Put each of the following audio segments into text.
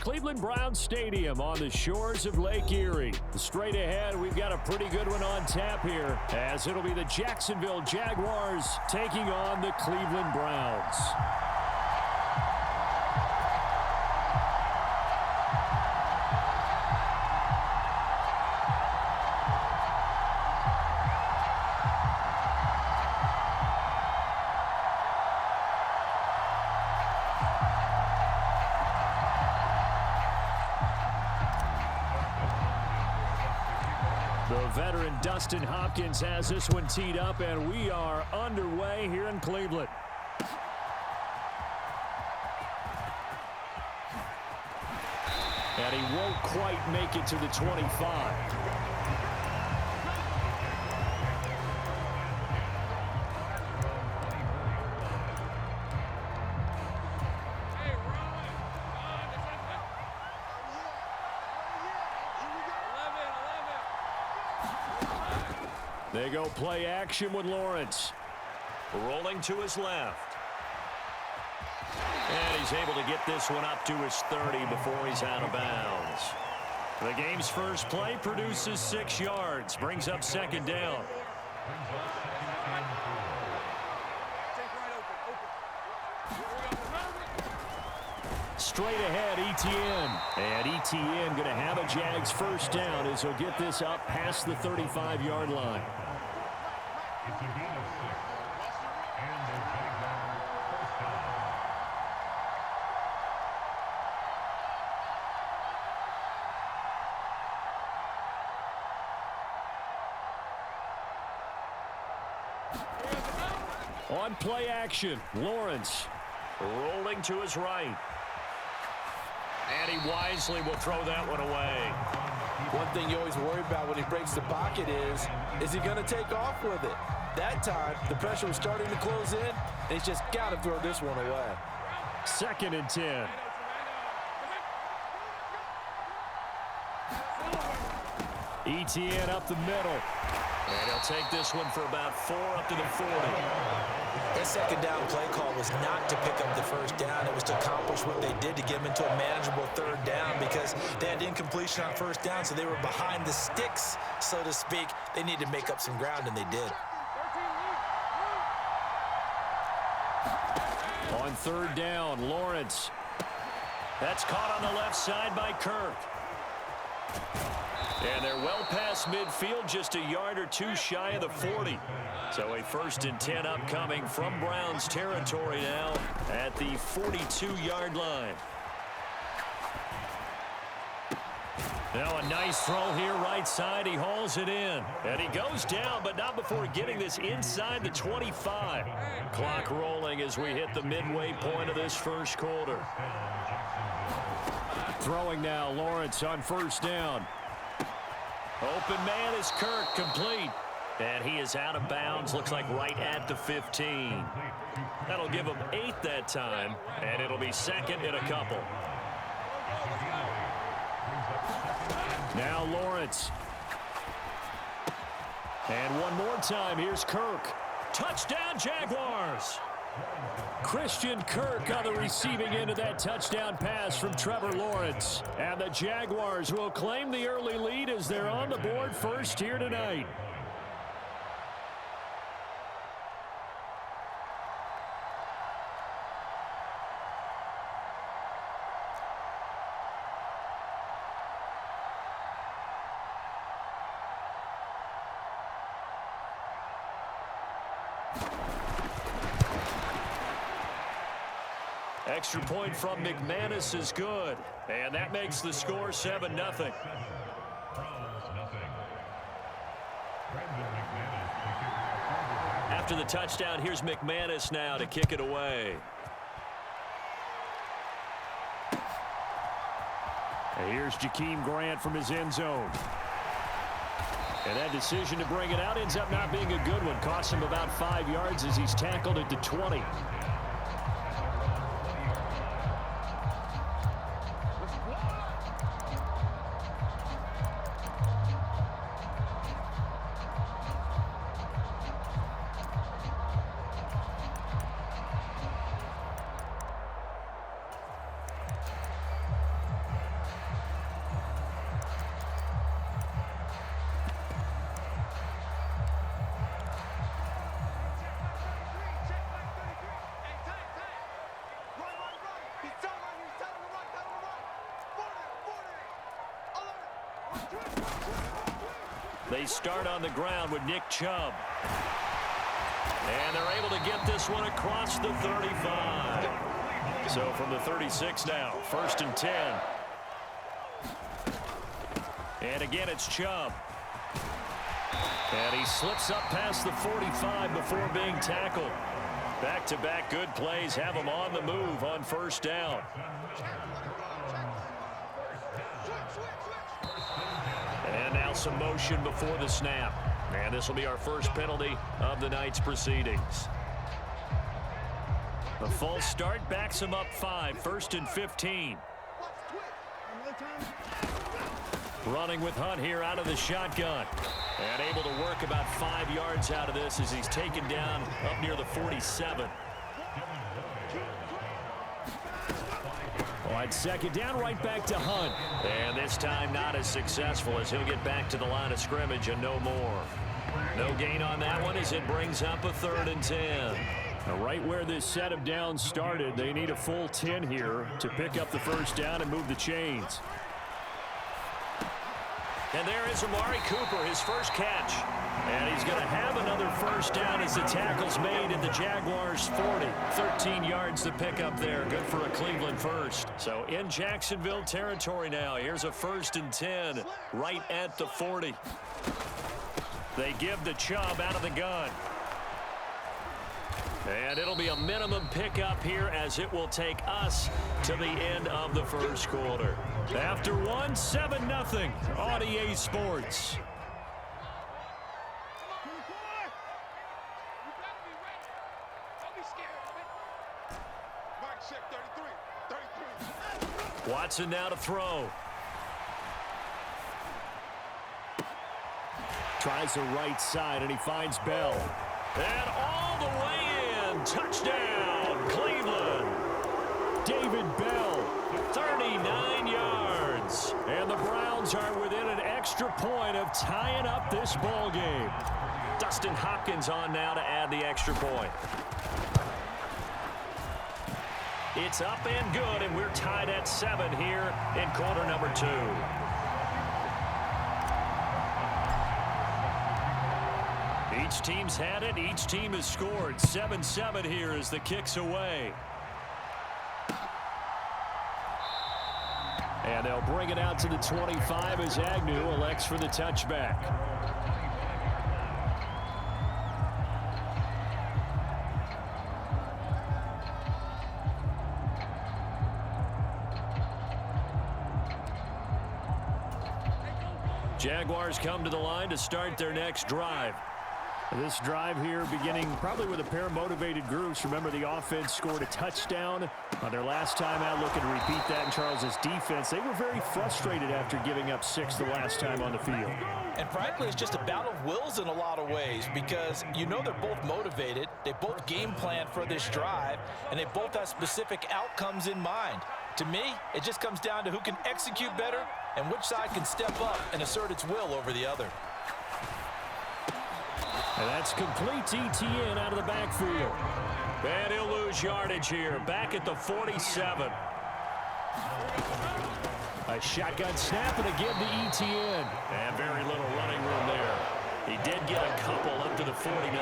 Cleveland Browns Stadium on the shores of Lake Erie. Straight ahead, we've got a pretty good one on tap here, as it'll be the Jacksonville Jaguars taking on the Cleveland Browns. The veteran Dustin Hopkins has this one teed up, and we are underway here in Cleveland. And he won't quite make it to the 25. They go play action with Lawrence. Rolling to his left. And he's able to get this one up to his 30 before he's out of bounds. The game's first play produces 6 yards. Brings up second down. Straight ahead, Etienne. And Etienne going to have a Jags first down as he'll get this up past the 35-yard line. On play action, Lawrence rolling to his right. And he wisely will throw that one away. One thing you always worry about when he breaks the pocket is he going to take off with it? That time, the pressure was starting to close in, and he's just got to throw this one away. 2nd and 10. Etienne up the middle. And he'll take this one for about 4 up to the 40. That second down play call was not to pick up the first down. It was to accomplish what they did to get them into a manageable 3rd down because they had incompletion on first down, so they were behind the sticks, so to speak. They needed to make up some ground, and they did. On 3rd down, Lawrence. That's caught on the left side by Kirk. And they're well past midfield, just a yard or 2 shy of the 40. So a 1st and 10 upcoming from Browns territory now at the 42-yard line. Now a nice throw here right side. He hauls it in. And he goes down, but not before getting this inside the 25. Clock rolling as we hit the midway point of this first quarter. Throwing now, Lawrence on 1st down. Open man is Kirk, complete. And he is out of bounds, looks like right at the 15. That'll give him 8 that time, and it'll be 2nd and a couple. Now Lawrence. And one more time, here's Kirk. Touchdown, Jaguars! Christian Kirk on the receiving end of that touchdown pass from Trevor Lawrence. And the Jaguars will claim the early lead as they're on the board first here tonight. Extra point from McManus is good. And that makes the score 7-0. After the touchdown, here's McManus now to kick it away. And here's Jakeem Grant from his end zone. And that decision to bring it out ends up not being a good one. Costs him about 5 yards as he's tackled at the 20. They start on the ground with Nick Chubb. And they're able to get this one across the 35. So from the 36 now, 1st and 10. And again, it's Chubb. And he slips up past the 45 before being tackled. Back-to-back good plays have him on the move on 1st down. And now some motion before the snap. And this will be our first penalty of the night's proceedings. A false start backs him up 5, 1st and 15. Running with Hunt here out of the shotgun. And able to work about 5 yards out of this as he's taken down up near the 47. On 2nd down, right back to Hunt. And this time not as successful as he'll get back to the line of scrimmage and no more. No gain on that one as it brings up a 3rd and 10. Now, right where this set of downs started, they need a full 10 here to pick up the 1st down and move the chains. And there is Amari Cooper, his first catch. And he's going to have another 1st down as the tackle's made at the Jaguars' 40. 13 yards to pick up there. Good for a Cleveland first. So in Jacksonville territory now. Here's a 1st and 10 right at the 40. They give the Chubb out of the gun. And it'll be a minimum pickup here as it will take us to the end of the 1st quarter. After one, 7-0 on EA Sports. Watson now to throw. Tries the right side, and he finds Bell. And all the way in. Touchdown, Cleveland. David Bell. 39 yards. And the Browns are within an extra point of tying up this ball game. Dustin Hopkins on now to add the extra point. It's up and good, and we're tied at 7 here in quarter number 2. Each team's had it. Each team has scored. 7-7 here as the kick's away. And they'll bring it out to the 25 as Agnew elects for the touchback. Jaguars come to the line to start their next drive. This drive here beginning probably with a pair of motivated groups. Remember, the offense scored a touchdown on their last time out, looking to repeat that in Charles's defense. They were very frustrated after giving up 6 the last time on the field. And frankly, it's just a battle of wills in a lot of ways because you know they're both motivated. They both game plan for this drive, and they both have specific outcomes in mind. To me, it just comes down to who can execute better and which side can step up and assert its will over the other. And that's complete to Etienne out of the backfield. And he'll lose yardage here, back at the 47. A shotgun snap and a give to Etienne. And very little running room there. He did get a couple up to the 49.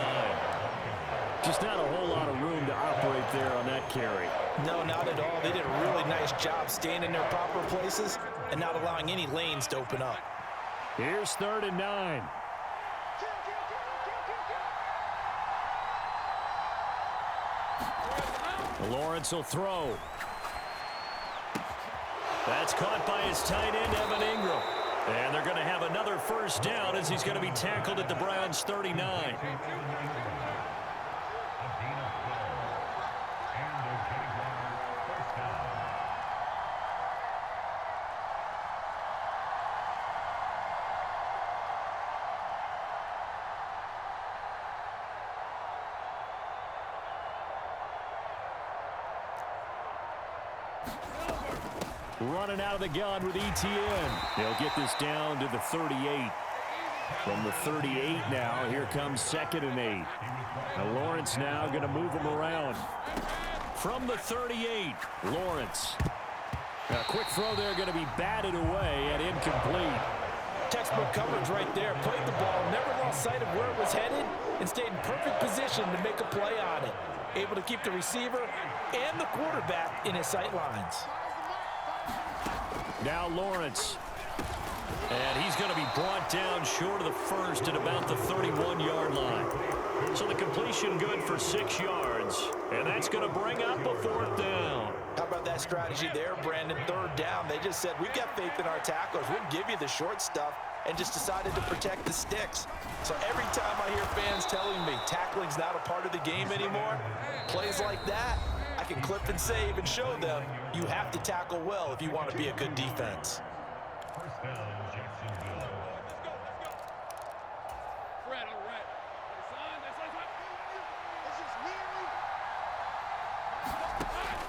Just not a whole lot of room to operate there on that carry. No, not at all. They did a really nice job staying in their proper places and not allowing any lanes to open up. Here's 3rd and 9. Lawrence will throw. That's caught by his tight end, Evan Ingram. And they're going to have another 1st down as he's going to be tackled at the Browns' 39. Running out of the gun with Etienne. They'll get this down to the 38. From the 38 now, here comes 2nd and 8. Now Lawrence now going to move him around. From the 38, Lawrence. A quick throw there going to be batted away and incomplete. Textbook coverage right there. Played the ball, never lost sight of where it was headed, and stayed in perfect position to make a play on it. Able to keep the receiver and the quarterback in his sight lines. Now Lawrence. And he's going to be brought down short of the first at about the 31-yard line. So the completion good for 6 yards. And that's going to bring up a 4th down. How about that strategy there, Brandon? 3rd down. They just said, we've got faith in our tacklers. We'll give you the short stuff, and just decided to protect the sticks. So every time I hear fans telling me tackling's not a part of the game anymore, plays like that, I can clip and save and show them you have to tackle well if you want to be a good defense.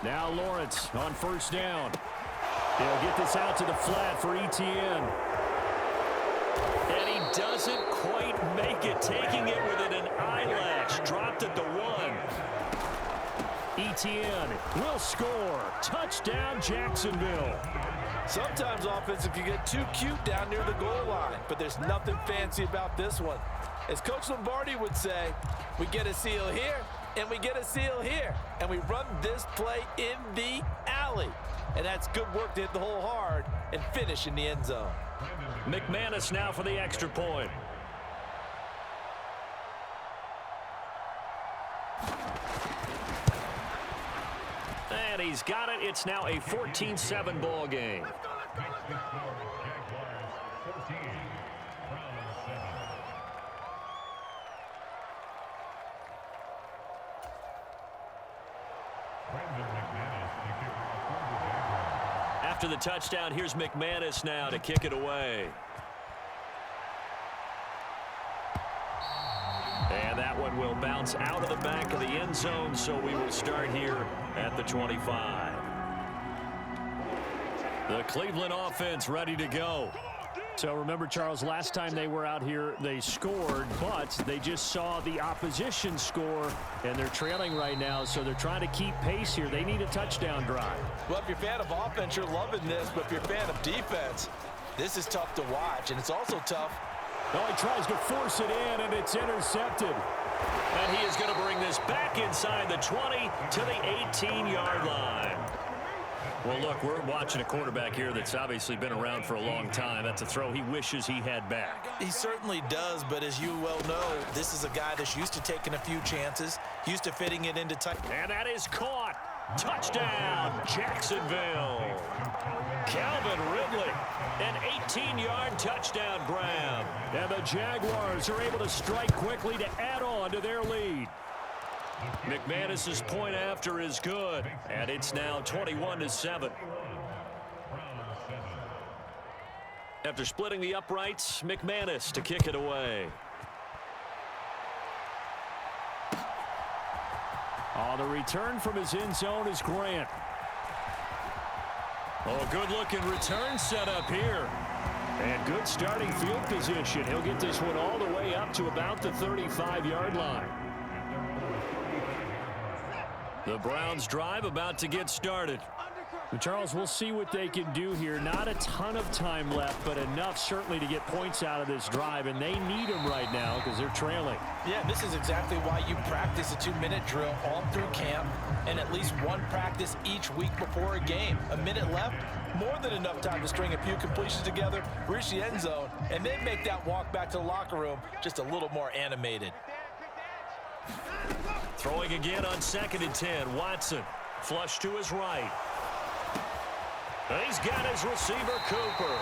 Now Lawrence on 1st down. He'll get this out to the flat for Etienne. And he doesn't quite make it, taking it within an eyelash. Dropped at the 1. Etienne will score. Touchdown, Jacksonville. Sometimes offensive can get too cute down near the goal line, but there's nothing fancy about this one. As Coach Lombardi would say, we get a seal here, and we get a seal here, and we run this play in the alley. And that's good work to hit the hole hard and finish in the end zone. McManus now for the extra point. And he's got it. It's now a 14-7 ball game. After the touchdown, here's McManus now to kick it away. And that one will bounce out of the back of the end zone, so we will start here at the 25. The Cleveland offense ready to go. So remember, Charles, last time they were out here, they scored, but they just saw the opposition score, and they're trailing right now, so they're trying to keep pace here. They need a touchdown drive. Well, if you're a fan of offense, you're loving this, but if you're a fan of defense, this is tough to watch, and it's also tough. Oh, he tries to force it in, and it's intercepted. And he is going to bring this back inside the 20 to the 18-yard line. Well, look, we're watching a quarterback here that's obviously been around for a long time. That's a throw he wishes he had back. He certainly does, but as you well know, this is a guy that's used to taking a few chances, used to fitting it into tight. And that is caught. Touchdown, Jacksonville. Calvin Ridley, an 18-yard touchdown grab. And the Jaguars are able to strike quickly to add on to their lead. McManus's point after is good, and it's now 21-7. After splitting the uprights, McManus to kick it away. Oh, the return from his end zone is Grant. Oh, good-looking return set up here. And good starting field position. He'll get this one all the way up to about the 35-yard line. The Browns drive about to get started. But Charles, we'll see what they can do here. Not a ton of time left, but enough certainly to get points out of this drive, and they need them right now because they're trailing. Yeah, this is exactly why you practice a 2-minute drill all through camp and at least one practice each week before a game. A minute left, more than enough time to string a few completions together, reach the end zone, and then make that walk back to the locker room just a little more animated. Throwing again on 2nd and 10. Watson, flush to his right. He's got his receiver, Cooper.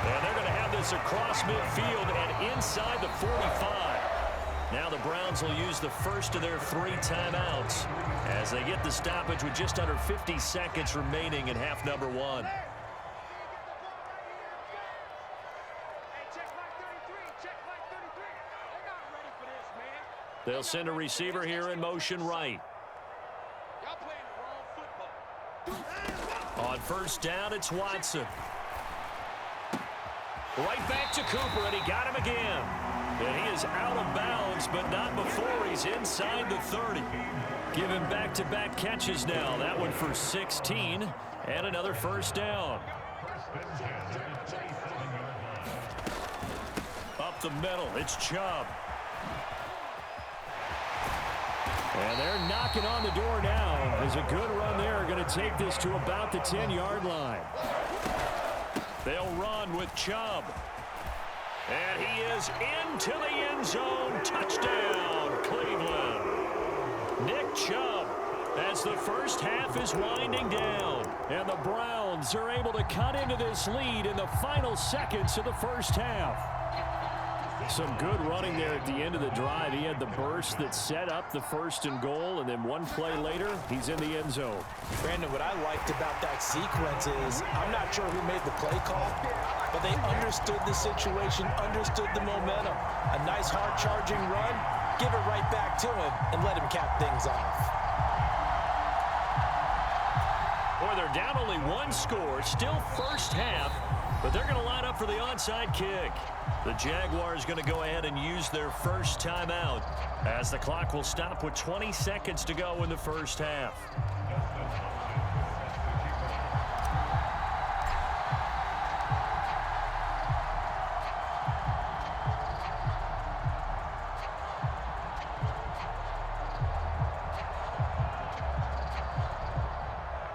And they're going to have this across midfield and inside the 45. Now the Browns will use the first of their 3 timeouts as they get the stoppage with just under 50 seconds remaining in half number 1. They'll send a receiver here in motion right. On 1st down, it's Watson. Right back to Cooper, and he got him again. And he is out of bounds, but not before he's inside the 30. Give him back-to-back catches now. That one for 16, and another 1st down. up the middle. It's Chubb. And they're knocking on the door now. As a good run there, going to take this to about the 10-yard line. They'll run with Chubb. And he is into the end zone. Touchdown, Cleveland. Nick Chubb, as the first half is winding down. And the Browns are able to cut into this lead in the final seconds of the first half. Some good running there at the end of the drive. He had the burst that set up the first and goal, and then one play later, he's in the end zone. Brandon, what I liked about that sequence is I'm not sure who made the play call, but they understood the situation, understood the momentum. A nice hard-charging run, give it right back to him, and let him cap things off. Boy, they're down only one score, still first half, but they're going to line up for the onside kick. The Jaguars going to go ahead and use their first timeout as the clock will stop with 20 seconds to go in the first half.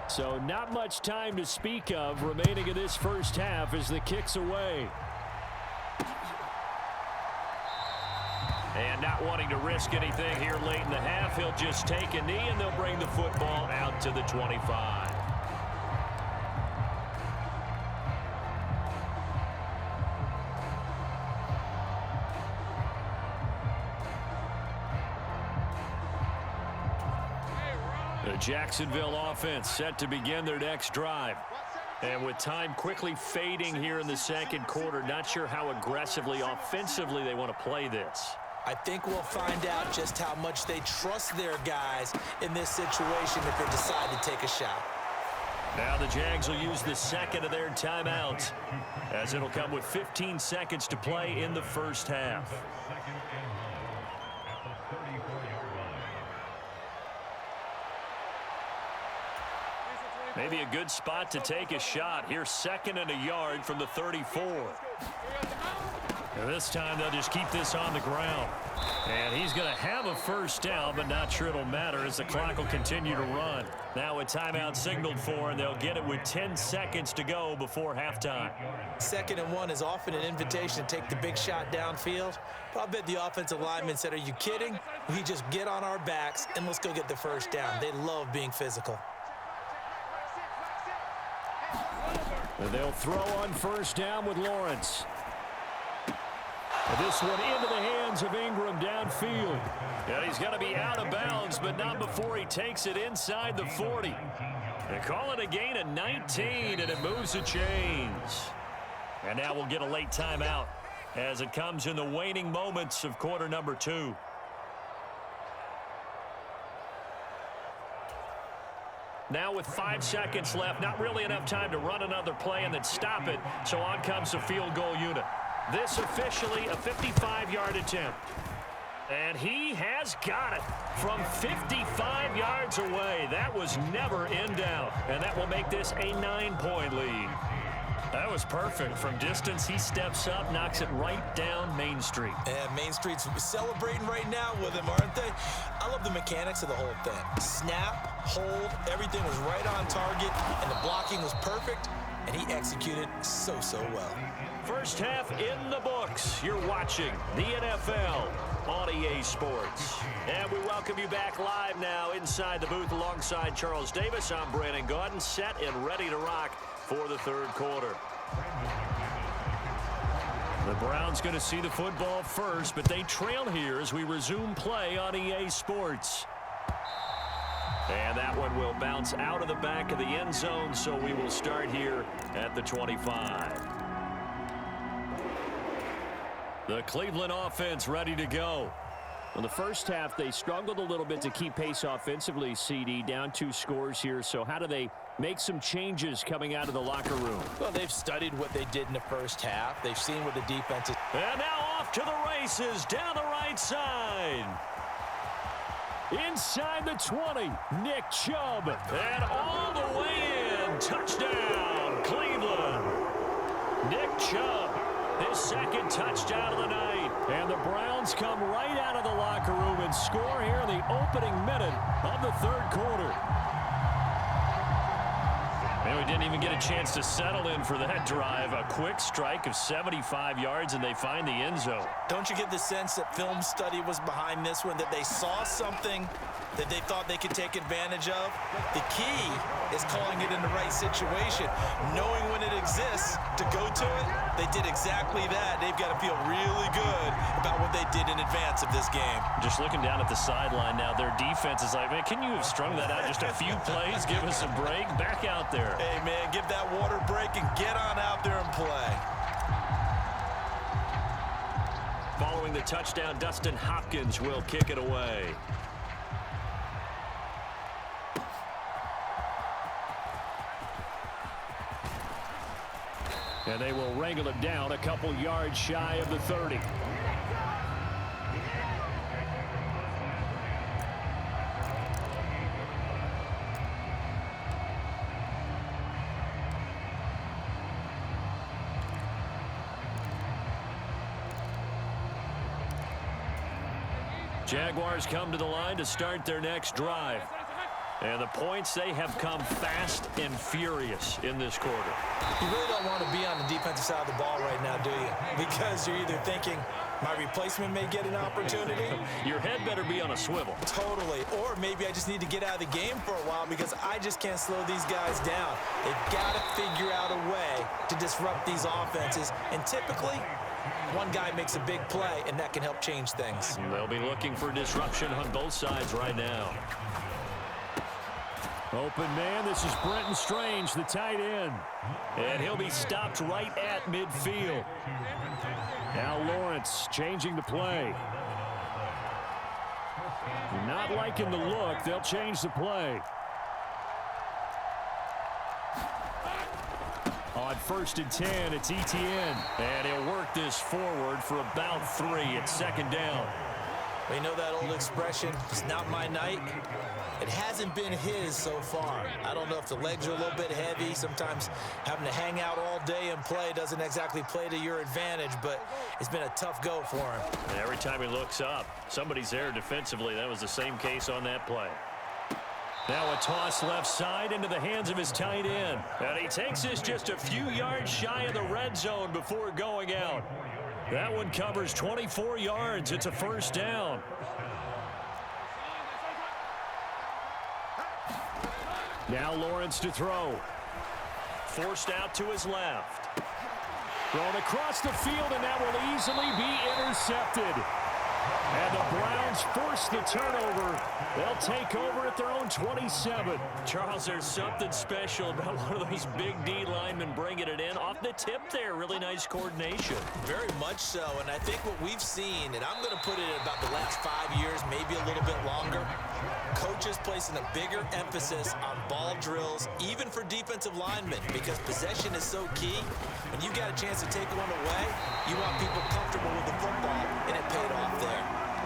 So not much time to speak of remaining in this first half as the kick's away. And not wanting to risk anything here late in the half, he'll just take a knee and they'll bring the football out to the 25. The Jacksonville offense set to begin their next drive. And with time quickly fading here in the second quarter, not sure how aggressively, offensively they want to play this. I think we'll find out just how much they trust their guys in this situation if they decide to take a shot. Now the Jags will use the second of their timeouts, as it'll come with 15 seconds to play in the first half. Maybe a good spot to take a shot. Here's second and a yard from the 34. And this time they'll just keep this on the ground. And he's going to have a first down, but not sure it'll matter as the clock will continue to run. Now a timeout signaled for, and they'll get it with 10 seconds to go before halftime. 2nd and 1 is often an invitation to take the big shot downfield. But I bet the offensive lineman said, are you kidding? We just get on our backs and let's go get the first down. They love being physical. And they'll throw on first down with Lawrence. And this one into the hands of Ingram downfield. Yeah, he's got to be out of bounds, but not before he takes it inside the 40. They call it a gain of 19, and it moves the chains. And now we'll get a late timeout as it comes in the waning moments of quarter number 2. Now with 5 seconds left, not really enough time to run another play and then stop it, so on comes the field goal unit. This officially a 55-yard attempt. And he has got it from 55 yards away. That was never in doubt, and that will make this a 9-point lead. That was perfect. From distance, he steps up, knocks it right down Main Street. And Main Street's celebrating right now with him, aren't they? I love the mechanics of the whole thing. Snap, hold, everything was right on target, and the blocking was perfect, and he executed so well. First half in the books. You're watching the NFL on EA Sports. And we welcome you back live now inside the booth alongside Charles Davis. I'm Brandon Gaudin, set and ready to rock for the third quarter. The Browns going to see the football first, but they trail here as we resume play on EA Sports. And that one will bounce out of the back of the end zone, so we will start here at the 25. The Cleveland offense ready to go. In the first half, they struggled a little bit to keep pace offensively, CD, down 2 scores here. So how do they make some changes coming out of the locker room? Well, they've studied what they did in the first half. They've seen what the defense is. And now off to the races down the right side. Inside the 20, Nick Chubb. And all the way in. Touchdown, Cleveland. Nick Chubb His second touchdown of the night. And the Browns come right out of the locker room and score here in the opening minute of the third quarter. And we didn't even get a chance to settle in for that drive. A quick strike of 75 yards, and they find the end zone. Don't you get the sense that film study was behind this one, that they saw something that they thought they could take advantage of? The key is calling it in the right situation, knowing when it exists to go to it. They did exactly that. They've got to feel really good about what they did in advance of this game. Just looking down at the sideline now, their defense is like, man, can you have strung that out just a few plays? Give us a break. Back out there. Hey, man, give that water break and get on out there and play. Following the touchdown, Dustin Hopkins will kick it away. And they will wrangle it down a couple yards shy of the 30. Jaguars come to the line to start their next drive. And the points, they have come fast and furious in this quarter. You really don't want to be on the defensive side of the ball right now, do you? Because you're either thinking, my replacement may get an opportunity. Your head better be on a swivel. Totally. Or maybe I just need to get out of the game for a while because I just can't slow these guys down. They've got to figure out a way to disrupt these offenses. And typically, one guy makes a big play, and that can help change things. They'll be looking for disruption on both sides right now. Open man, this is Brenton Strange, the tight end. And he'll be stopped right at midfield. Now Lawrence changing the play. Not liking the look, they'll change the play. On 1st and 10, it's Etienne. And he'll work this forward for about 3 at 2nd down. We know that old expression, it's not my night. It hasn't been his so far. I don't know if the legs are a little bit heavy. Sometimes having to hang out all day and play doesn't exactly play to your advantage, but it's been a tough go for him. And every time he looks up, somebody's there defensively. That was the same case on that play. Now a toss left side into the hands of his tight end. And he takes this just a few yards shy of the red zone before going out. That one covers 24 yards. It's a 1st down. Now Lawrence to throw. Forced out to his left. Thrown across the field, and that will easily be intercepted. And the Browns force the turnover. They'll take over at their own 27. Charles, there's something special about one of those big D linemen bringing it in. Off the tip there, really nice coordination. Very much so, and I think what we've seen, and I'm going to put it at about the last 5 years, maybe a little bit longer, coaches placing a bigger emphasis on ball drills, even for defensive linemen, because possession is so key. When you got a chance to take one away, you want people comfortable with the football, and it paid off there.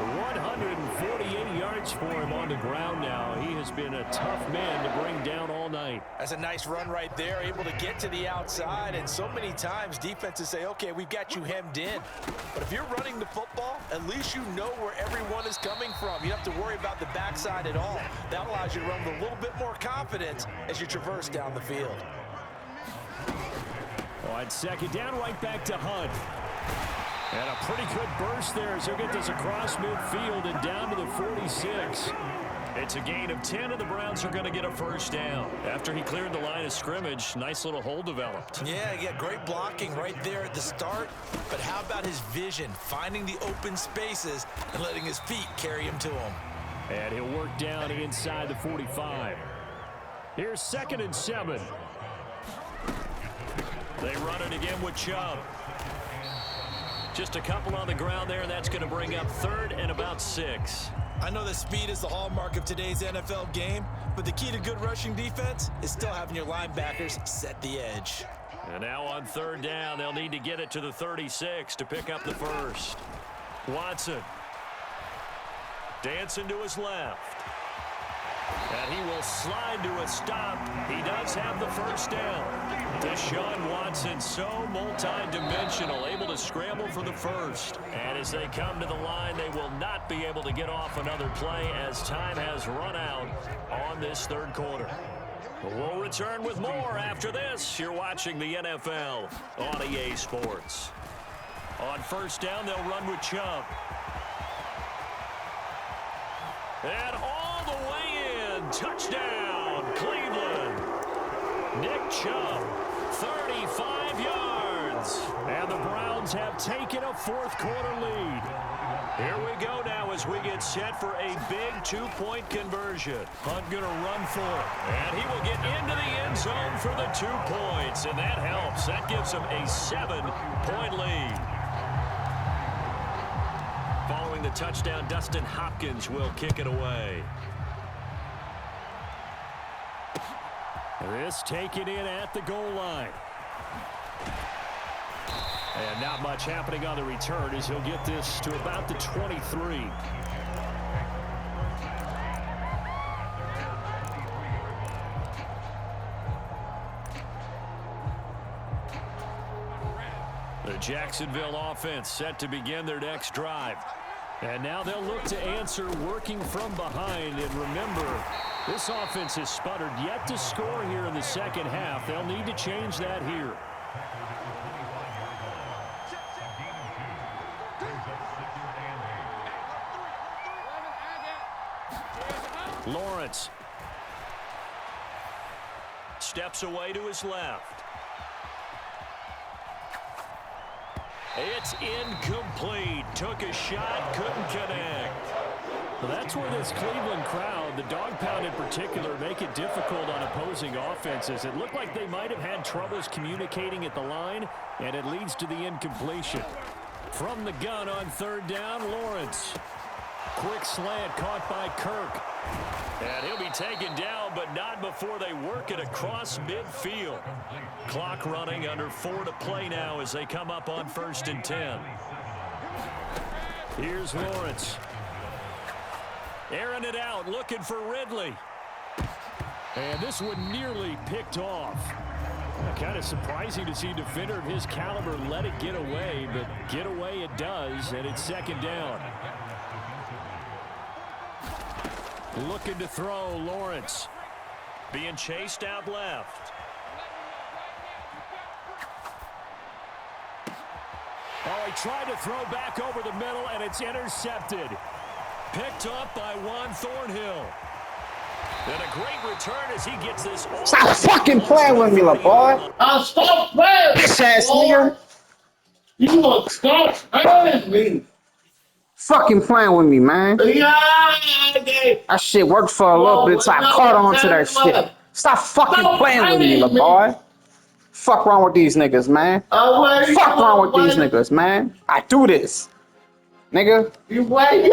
148 yards for him on the ground now. He has been a tough man to bring down all night. That's a nice run right there, able to get to the outside, and so many times defenses say, okay, we've got you hemmed in. But if you're running the football, at least you know where everyone is coming from. You don't have to worry about the backside at all. That allows you to run with a little bit more confidence as you traverse down the field. On 2nd down, right back to Hunt. And a pretty good burst there as he'll get this across midfield and down to the 46. It's a gain of 10, and the Browns are going to get a 1st down. After he cleared the line of scrimmage, nice little hole developed. Yeah, great blocking right there at the start. But how about his vision, finding the open spaces and letting his feet carry him to him. And he'll work down inside the 45. Here's 2nd and 7. They run it again with Chubb. Just a couple on the ground there, and that's going to bring up 3rd and about 6. I know that speed is the hallmark of today's NFL game, but the key to good rushing defense is still having your linebackers set the edge. And now on 3rd down, they'll need to get it to the 36 to pick up the 1st. Watson. Dancing to his left. And he will slide to a stop. He does have the first down. Deshaun Watson, so multi-dimensional, able to scramble for the first. And as they come to the line, they will not be able to get off another play as time has run out on this third quarter. We'll return with more after this. You're watching the NFL on EA Sports. On first down, they'll run with Chubb. And all the way in. Touchdown, Cleveland. Nick Chubb, 35 yards. And the Browns have taken a fourth quarter lead. Here we go now as we get set for a big two-point conversion. Hunt going to run for it. And he will get into the end zone for the 2 points. And that helps. That gives him a 7-point lead. Following the touchdown, Dustin Hopkins will kick it away. This taken in at the goal line. And not much happening on the return as he'll get this to about the 23. The Jacksonville offense set to begin their next drive. And now they'll look to answer working from behind. And remember, this offense has sputtered yet to score here in the second half. They'll need to change that here. Lawrence steps away to his left. It's incomplete. Took a shot, couldn't connect. Well, that's where this Cleveland crowd, the dog pound in particular, make it difficult on opposing offenses. It looked like they might have had troubles communicating at the line, and it leads to the incompletion. From the gun on third down, Lawrence. Quick slant caught by Kirk. And he'll be taken down, but not before they work it across midfield. Clock running, under 4 to play now as they come up on 1st and 10. Here's Lawrence. Airing it out, looking for Ridley. And this one nearly picked off. Kind of surprising to see a defender of his caliber let it get away, but get away it does, and it's 2nd down. Looking to throw, Lawrence. Being chased out left. Oh, he tried to throw back over the middle, and it's intercepted. Picked up by Juan Thornhill. And a great return as he gets this. Stop fucking playing with me, little boy. I'll stop playing. Bitch ass nigga. You will stop playing with me. Fucking playing with me, man. Yeah. That shit worked for a little bit, so I caught on to that shit. Stop fucking playing with me, little boy. Fuck wrong with these niggas, man. Fuck wrong with these niggas, man. I do this, nigga. You wait.